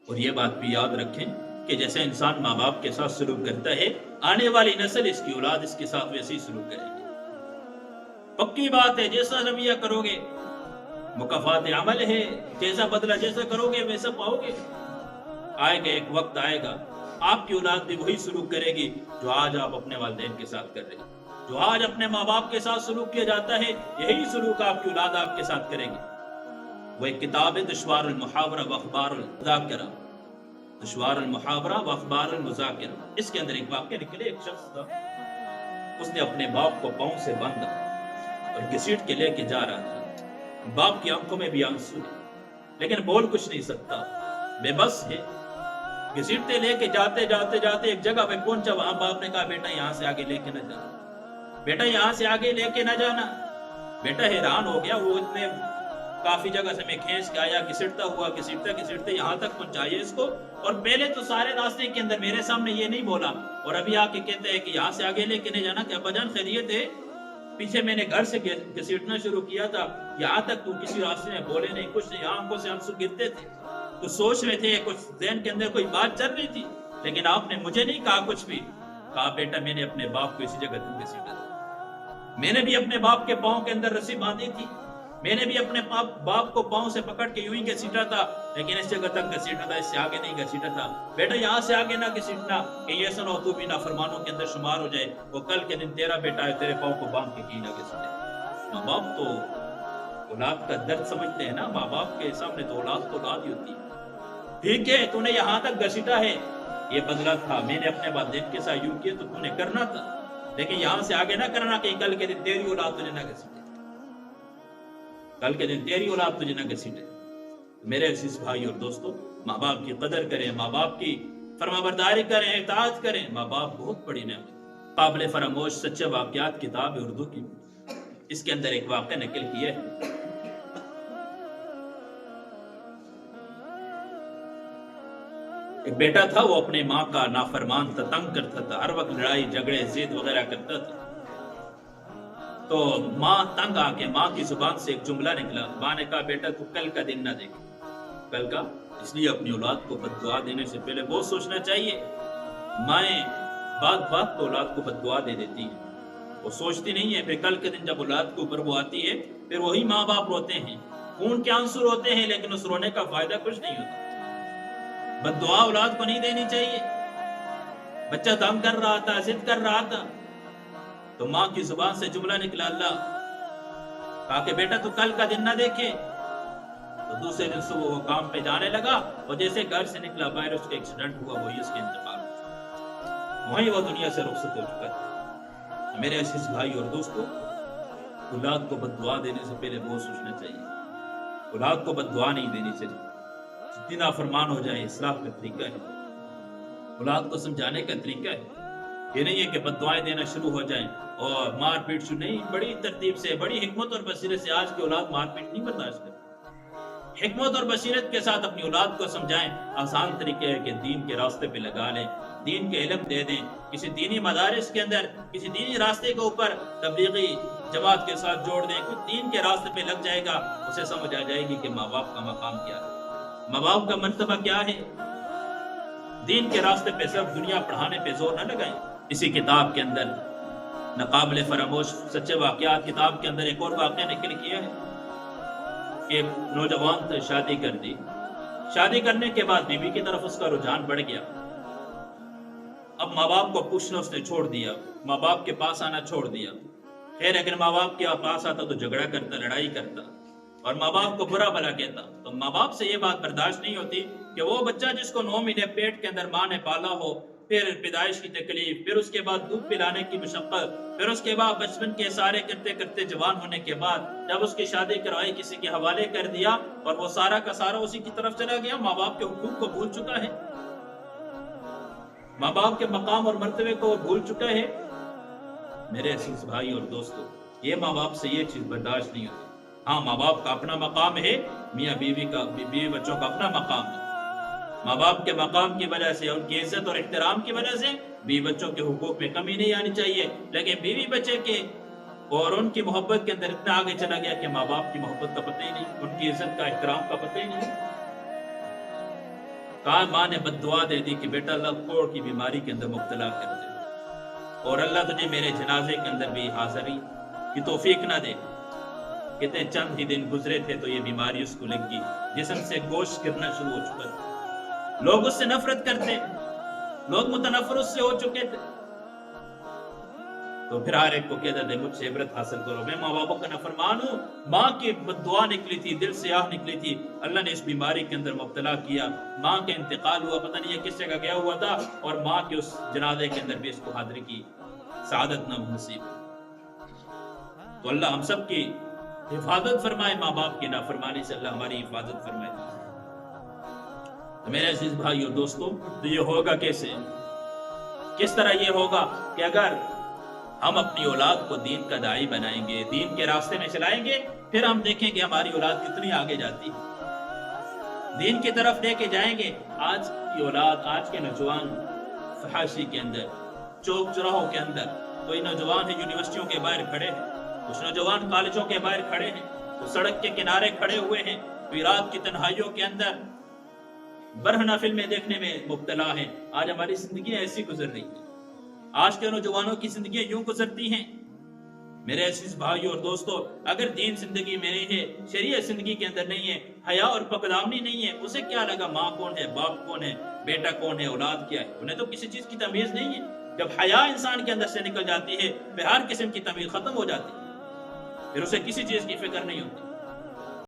اور یہ بات بھی یاد رکھیں کہ جیسے انسان ماں باپ کے ساتھ سلوک کرتا ہے، آنے والی نسل، اس کی اولاد اس کے ساتھ ویسے ہی سلوک کرے گی۔ پکی بات ہے، جیسا رویہ کرو گے مکافات عمل ہے، جیسا بدلہ جیسا کرو گے ویسا پاؤ گے۔ آئے گا، ایک وقت آئے گا، آپ کی اولاد بھی وہی سلوک کرے گی جو آج آپ اپنے والدین کے ساتھ کر رہے ہیں۔ جو آج اپنے ماں باپ کے ساتھ سلوک کیا جاتا ہے، یہی سلوک آپ کی اولاد آپ کے ساتھ کرے گی۔ وہ ایک کتاب ہے، دشوار المحاورہ و اخبار المذاکرہ، دشوار المحاورہ و اخبار المذاکرہ۔ اس کے اندر ایک واقعہ نکلے، ایک شخص تھا، اس نے اپنے باپ کو پاؤں سے باندھا اور گھسیٹ کے لے کے جا رہا تھا۔ باپ کی آنکھوں میں بھی آنسو ہے، لیکن بول کچھ نہیں سکتا، بے بس ہے۔ گھسیٹتے لے کے جاتے جاتے جاتے ایک جگہ پہ پہنچا، وہاں باپ نے کہا بیٹا یہاں سے آگے لے کے نہ جانا، بیٹا یہاں سے آگے لے کے نہ جانا۔ بیٹا حیران ہو گیا، وہ اتنے کافی جگہ سے میں کھینچ کے آیا، گھسیٹتا ہوا گھسیٹتے یہاں تک پہنچایا اس کو، اور پہلے تو سارے راستے کے اندر میرے سامنے یہ نہیں بولا، اور ابھی آ کے کہتے ہیں کہ یہاں سے آگے لے کے نہیں جانا۔ کہ ابا جان خیریت ہے؟ پیچھے میں نے گھر سے گھسیٹنا شروع کیا تھا، یہاں تک تو کسی راستے میں بولے نہیں، کچھ نہیں، آنکھوں سے آنسو گرتے تھے، تو سوچ رہے تھے، کچھ ذہن کے اندر کوئی بات چل رہی تھی، لیکن آپ نے مجھے نہیں کہا کچھ بھی۔ کہا بیٹا میں نے اپنے باپ کو اسی جگہ تک گھسیٹا تھا، میں نے بھی اپنے باپ کے پاؤں کے اندر رسی باندھی تھی، میں نے بھی اپنے باپ کو پاؤں سے پکڑ کے یوں ہی گھسیٹا تھا، لیکن اس جگہ تک گھسیٹا تھا، اس سے آگے نہیں گھسیٹا تھا۔ بیٹا یہاں سے آگے نہ گھسیٹنا، کہ یہ سنو تو بھی نافرمانوں کے اندر شمار ہو جائے، وہ کل کے دن تیرا بیٹا ہے، تیرے پاؤں کو باندھ کے کی نہ گھسیٹے۔ ماں باپ تو اولاد کا درد سمجھتے ہیں نا، ماں باپ کے سامنے تو اولاد تو اولاد ہی ہوتی ہے۔ ٹھیک ہے، تو نے یہاں تک گھسیٹا ہے، یہ بدلہ تھا، میں نے اپنے والدین کے ساتھ یوں کیا تو تو نے کرنا تھا، لیکن یہاں سے آگے نہ کرنا کہ کل کے دن تیری اولاد تجھے نہ گھسیٹے، کل کے دن تیری اولاد تجھے نہ گھسیٹے۔ میرے عزیز بھائی اور دوستو، ماں باپ کی قدر کریں، ماں باپ کی فرما برداری کریں، اطاعت کریں۔ ماں باپ بہت بڑی نعمت، قابل فراموش سچے واقعات کتاب ہے اردو کی، اس کے اندر ایک واقعہ نقل کیا ہے۔ ایک بیٹا تھا، وہ اپنے ماں کا نافرمان تھا، تنگ کرتا تھا، ہر وقت لڑائی جھگڑے ضد وغیرہ کرتا تھا۔ تو ماں تنگ آ کے ماں کی زبان سے ایک جملہ نکلا، ماں نے کہا بیٹا تو کل کا دن نہ دیکھ۔ کل کا، اس لیے اپنی اولاد کو بد دعا دینے سے پہلے بہت سوچنا چاہیے۔ مائیں بات بات تو اولاد کو بد دعا دے دیتی ہیں، وہ سوچتی نہیں ہے، پھر کل کے دن جب اولاد کے اوپر وہ آتی ہے، پھر وہی ماں باپ روتے ہیں، خون کے آنسو روتے ہیں، لیکن اس رونے کا فائدہ کچھ نہیں ہوتا۔ بد دعا اولاد کو نہیں دینی چاہیے۔ بچہ تنگ کر رہا تھا، ضد کر رہا تھا، تو ماں کی زبان سے جملہ نکلا، اللہ کہا کہ بیٹا تو کل کا دن نہ دیکھے۔ تو دوسرے دن صبح وہ کام پہ جانے لگا، اور جیسے گھر سے نکلا باہر اس کا ایکسیڈنٹ ہوا، وہی اس کے انتقال ہوا، وہیں وہ دنیا سے رخصت ہو چکا تھا۔ میرے عزیز بھائی اور دوستو، اولاد کو بد دعا دینے سے پہلے بہت سوچنا چاہیے۔ اولاد کو بد دعا نہیں دینی چاہیے، جتنی نافرمان ہو جائے، اصلاح کا طریقہ ہے، اولاد کو سمجھانے کا طریقہ ہے۔ یہ نہیں ہے کہ بد دعائیں دینا شروع ہو جائیں اور مار پیٹ شروع، نہیں، بڑی ترتیب سے، بڑی حکمت اور بصیرت سے۔ آج کی اولاد مار پیٹ نہیں برداشت کرتی، حکمت اور بصیرت کے ساتھ اپنی اولاد کو سمجھائیں۔ آسان طریقے ہے کہ دین کے راستے پہ لگا لیں، دین کے علم دے دیں، کسی دینی مدارس کے اندر، کسی دینی راستے کے اوپر تبلیغی جماعت کے ساتھ جوڑ دیں، کچھ دین کے راستے پہ لگ جائے گا، اسے سمجھ آ جائے گی کہ ماں باپ کا مقام کیا ہے، ماں باپ کا مرتبہ کیا ہے۔ دین کے راستے پہ صرف دنیا پڑھانے پہ زور نہ لگائیں۔ اسی کتاب کے اندر، ناقابل فراموش سچے واقعات کتاب کے اندر، ایک اور واقعہ نقل کیا ہے کہ ایک نوجوان تھا، شادی کر دی، شادی کرنے کے بعد بیوی کی طرف اس کا رجحان بڑھ گیا، اب ماں باپ کو پوچھنا اس نے چھوڑ دیا، ماں باپ کے پاس آنا چھوڑ دیا۔ خیر اگر ماں باپ کے پاس آتا تو جھگڑا کرتا، لڑائی کرتا، اور ماں باپ کو برا بھلا کہتا۔ تو ماں باپ سے یہ بات برداشت نہیں ہوتی کہ وہ بچہ جس کو 9 مہینے پیٹ کے اندر ماں نے پالا ہو، پھر پیدائش کی تکلیف، پھر اس کے بعد دودھ پلانے کی مشقت، پھر اس کے بعد بچپن کے سارے کرتے کرتے جوان ہونے کے بعد جب اس کی شادی کروائی، کسی کے حوالے کر دیا، اور وہ سارا کا سارا اسی کی طرف چلا گیا، ماں باپ کے حقوق کو بھول چکا ہے، ماں باپ کے مقام اور مرتبے کو وہ بھول چکا ہے۔ میرے عزیز بھائی اور دوستو، یہ ماں باپ سے یہ چیز برداشت نہیں ہوتی۔ ہاں، ماں باپ کا اپنا مقام ہے، میاں بیوی کا، بیوی بچوں کا اپنا مقام ہے۔ ماں باپ کے مقام کی وجہ سے، ان کی عزت اور احترام کی وجہ سے بیوی بچوں کے حقوق میں کمی نہیں آنی چاہیے، لیکن بیوی بچے کے اور ان کی محبت کے اندر اتنا آگے چلا گیا کہ ماں باپ کی محبت کا پتہ ہی نہیں، ان کی عزت کا، احترام کا پتہ ہی نہیں۔ کہا ماں نے بد دعا دے دی کہ بیٹا اللہ کوڑ کی بیماری کے اندر مبتلا کر دے، اور اللہ تجھے میرے جنازے کے اندر بھی حاضری کی توفیق نہ دے۔ کہتے ہیں چند ہی دن گزرے تھے تو یہ بیماری اس کو لگ گئی، جسم سے گوشت گرنا شروع ہو چکا تھا، لوگ اس سے نفرت کرتے، لوگ متنفر اس سے ہو چکے تھے۔ تو پھر ہر ایک کو کہتا تھا مجھ سے عبرت حاصل کرو، میں ماں باپوں کا نافرمان ہوں، ماں کی بددعا نکلی تھی، دل سے آہ نکلی تھی، اللہ نے اس بیماری کے اندر مبتلا کیا، ماں کا انتقال ہوا، پتہ نہیں یہ کس جگہ گیا ہوا تھا، اور ماں کے اس جنازے کے اندر بھی اس کو حاضری کی سعادت نہ نصیب۔ تو اللہ ہم سب کی حفاظت فرمائے، ماں باپ کی نافرمانی سے اللہ ہماری حفاظت فرمائے۔ تو میرے عزیز بھائیو دوستو، تو یہ ہوگا کیسے؟ کس طرح یہ ہوگا کہ اگر ہم اپنی اولاد کو دین کا داعی بنائیں گے، دین کے راستے میں چلائیں گے، پھر ہم دیکھیں گے ہماری اولاد کتنی آگے جاتی ہے، دین کی طرف لے کے جائیں گے۔ آج کی اولاد، آج کے نوجوان فحاشی کے اندر، چوک چوراہوں کے اندر، کوئی نوجوان ہے یونیورسٹیوں کے باہر کھڑے ہیں، کچھ نوجوان کالجوں کے باہر کھڑے ہیں، کچھ سڑک کے کنارے کھڑے ہوئے ہیں، کوئی رات کی تنہائیوں کے اندر برہنہ فلمیں دیکھنے میں مبتلا ہیں۔ آج ہماری زندگیاں ایسی گزر رہی ہیں، آج کے نوجوانوں کی زندگیاں یوں گزرتی ہیں۔ میرے عزیز بھائیو اور دوستو، اگر دین زندگی میں نہیں ہے، شریعت زندگی کے اندر نہیں ہے، حیا اور پاکدامنی نہیں ہے، اسے کیا لگا ماں کون ہے، باپ کون ہے، بیٹا کون ہے، اولاد کیا ہے؟ انہیں تو کسی چیز کی تمیز نہیں ہے۔ جب حیا انسان کے اندر سے نکل جاتی ہے، پھر ہر قسم کی تمیز ختم ہو جاتی ہے، پھر اسے کسی چیز کی فکر نہیں ہوتی۔